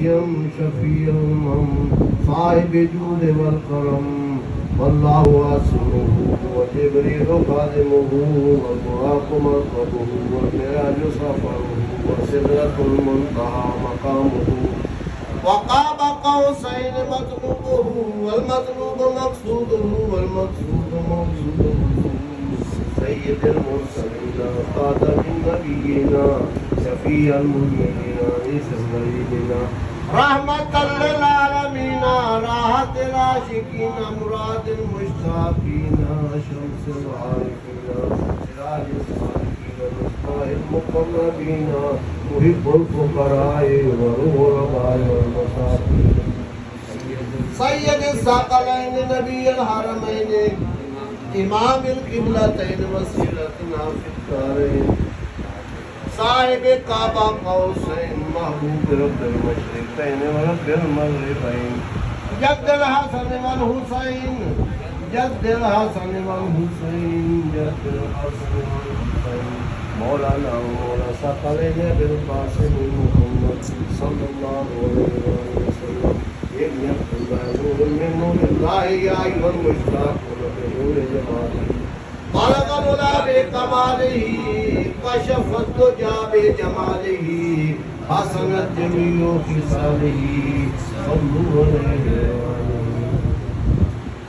شافيا شفيع الأمم صاحب الجود والكرم والله واسعه وجبريل خادمه والبراق مركبه والمعراج سفره وسدرة المنتهى مقامه وقاب قوسين مطلوبه والمطلوب مقصوده والمقصود موجوده سيد المرسلين خاتم النبيين شفيع المؤمنين سيدنا رحمة للعالمين راحة العاشقين مراد المشتاقين شمس العارفين سراج الصالحين مصباح المقربين محب الفقراء وروح الرضا والمساكين سيد الثقلين نبي الحرمين إمام القبلتين وسيلتنا في الدارين صاحب كعبة قوسين محبوب رب المشرقين ورب المغربين جد الحسن والحسين جد الحسن والحسين جد الحسن والحسين مولانا ومولا ثقلين بالقاسم محمد صلى الله عليه وسلم ابن نور من نور الله يا أيها المشتاقون بنور جماله خلق العلا بكماله كشف الدجى بجماله حسنت جميع خصاله صلوا عليه